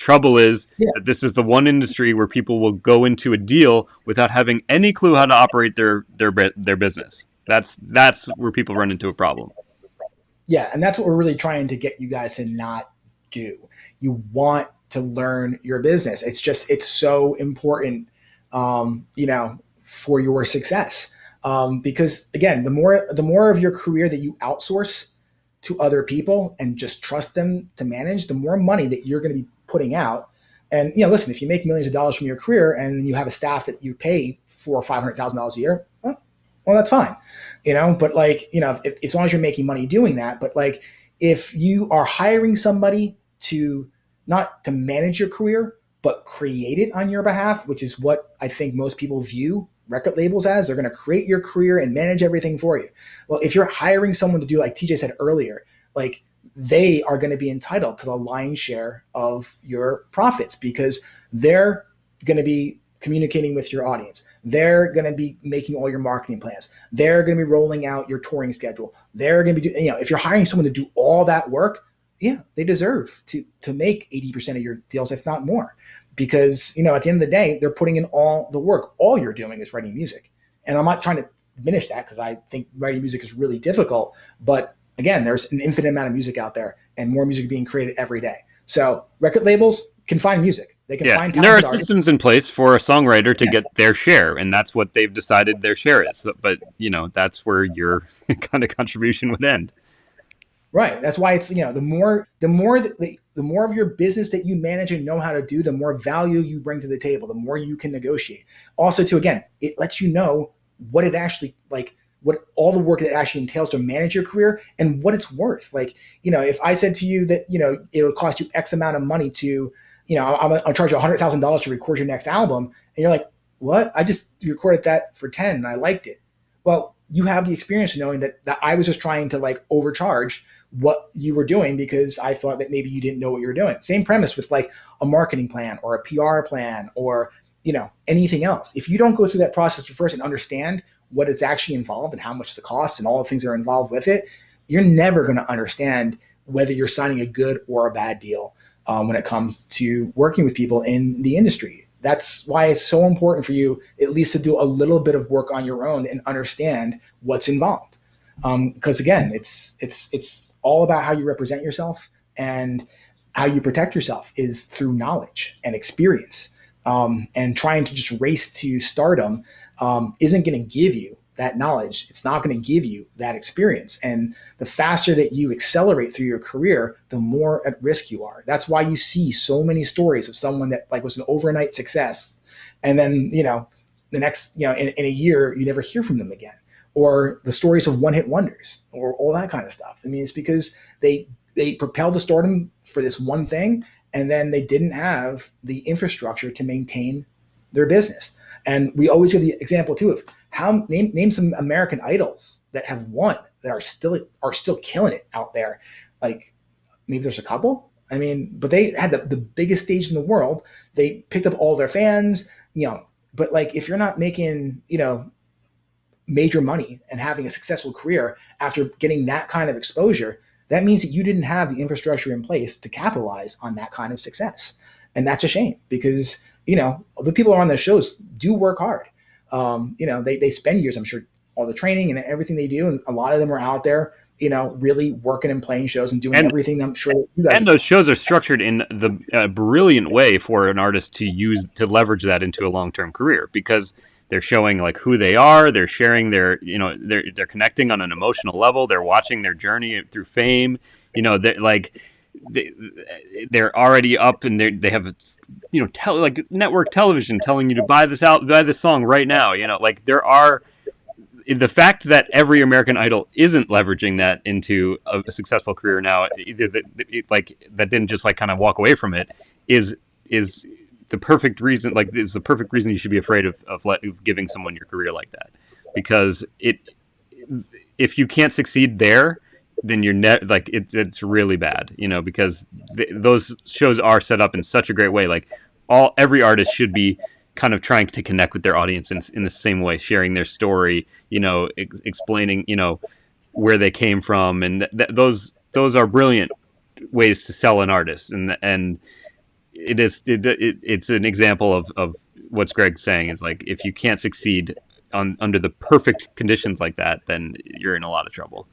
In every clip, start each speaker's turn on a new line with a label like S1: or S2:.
S1: trouble is
S2: Yeah.
S1: that this is the one industry where people will go into a deal without having any clue how to operate their business. That's where people run into a problem.
S2: Yeah, and that's what we're really trying to get you guys to not do. You want to learn your business. It's so important, for your success. Because again, the more of your career that you outsource to other people and just trust them to manage, the more money that you're going to be putting out. And listen, if you make millions of dollars from your career and you have a staff that you pay $400,000 or $500,000 a year, well, that's fine, But if, as long as you're making money doing that, but like, if you are hiring somebody to not to manage your career, but create it on your behalf, which is what I think most people view record labels as. They're going to create your career and manage everything for you. Well, if you're hiring someone to do, like TJ said earlier, like, they are going to be entitled to the lion's share of your profits because they're going to be communicating with your audience. They're going to be making all your marketing plans. They're going to be rolling out your touring schedule. They're going to be doing, if you're hiring someone to do all that work, yeah, they deserve to make 80% of your deals, if not more, because, at the end of the day, they're putting in all the work. All you're doing is writing music. And I'm not trying to diminish that because I think writing music is really difficult. But again, there's an infinite amount of music out there and more music being created every day. So record labels can find music. They can find talented
S1: there are
S2: artists.
S1: systems in place for a songwriter to get their share, and that's what they've decided their share is. But that's where your kind of contribution would end.
S2: Right. That's why it's the more of your business that you manage and know how to do, the more value you bring to the table, the more you can negotiate. Also, again, it lets you know what it actually what all the work that actually entails to manage your career and what it's worth. Like, if I said to you that it would cost you X amount of money to I'll charge you $100,000 to record your next album. And you're like, what? I just recorded that for 10 and I liked it. Well, you have the experience of knowing that I was just trying to overcharge what you were doing because I thought that maybe you didn't know what you were doing. Same premise with a marketing plan or a PR plan or, anything else. If you don't go through that process first and understand what is actually involved and how much the costs and all the things that are involved with it, you're never going to understand whether you're signing a good or a bad deal. When it comes to working with people in the industry. That's why it's so important for you at least to do a little bit of work on your own and understand what's involved. Because again, it's all about how you represent yourself and how you protect yourself is through knowledge and experience. And trying to just race to stardom isn't going to give you that knowledge. It's not going to give you that experience. And the faster that you accelerate through your career, the more at risk you are. That's why you see so many stories of someone that was an overnight success. And then, the next, in a year, you never hear from them again. Or the stories of one-hit wonders or all that kind of stuff. I mean, it's because they propelled to stardom for this one thing, and then they didn't have the infrastructure to maintain their business. And we always give the example too of name some American idols that have won that are still killing it out there. Like maybe there's a couple. I mean, but they had the biggest stage in the world. They picked up all their fans, but if you're not making, major money and having a successful career after getting that kind of exposure, that means that you didn't have the infrastructure in place to capitalize on that kind of success. And that's a shame because, the people who are on those shows do work hard. They spend years, I'm sure, all the training and everything they do. And a lot of them are out there, really working and playing shows and doing everything. I'm sure you guys.
S1: And those shows are structured in the brilliant way for an artist to leverage that into a long-term career because they're showing who they are. They're sharing they're connecting on an emotional level. They're watching their journey through fame. They're already up and they have network television telling you to buy this song right now. There are the fact that every American Idol isn't leveraging that into a successful career now, either that didn't just kind of walk away from it, is the perfect reason. Is the perfect reason you should be afraid of giving someone your career like that, because if you can't succeed there, then you're it's really bad, because those shows are set up in such a great way. Every artist should be kind of trying to connect with their audience in the same way, sharing their story, explaining, where they came from. And those are brilliant ways to sell an artist. And it's an example of what's Greg's saying is like if you can't succeed under the perfect conditions like that, then you're in a lot of trouble.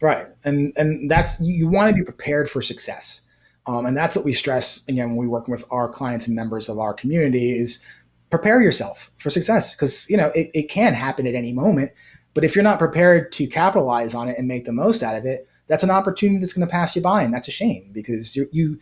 S2: Right. And that's, you want to be prepared for success. And that's what we stress again when we work with our clients and members of our community is prepare yourself for success because it can happen at any moment. But if you're not prepared to capitalize on it and make the most out of it, that's an opportunity that's going to pass you by, and that's a shame because you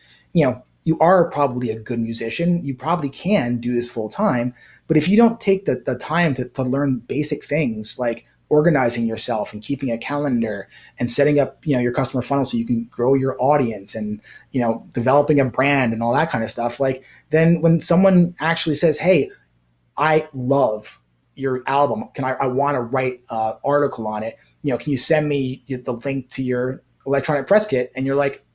S2: are probably a good musician. You probably can do this full time, but if you don't take the time to learn basic things like organizing yourself and keeping a calendar and setting up your customer funnel so you can grow your audience and developing a brand and all that kind of stuff, like then when someone actually says, hey, I love your album, I want to write an article on it, can you send me the link to your electronic press kit, and you're like,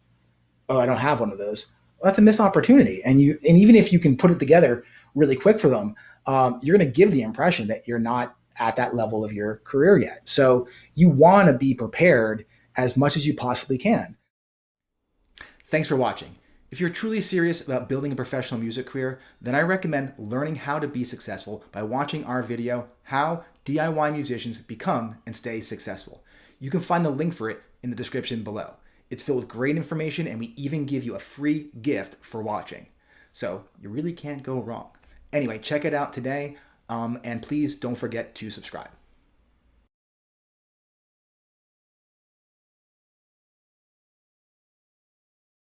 S2: oh, I don't have one of those. Well, that's a missed opportunity. And even if you can put it together really quick for them, you're going to give the impression that you're not at that level of your career yet. So you want to be prepared as much as you possibly can. Thanks for watching. If you're truly serious about building a professional music career, then I recommend learning how to be successful by watching our video, How DIY Musicians Become and Stay Successful. You can find the link for it in the description below. It's filled with great information, and we even give you a free gift for watching. So you really can't go wrong. Anyway, check it out today, and please don't forget to subscribe.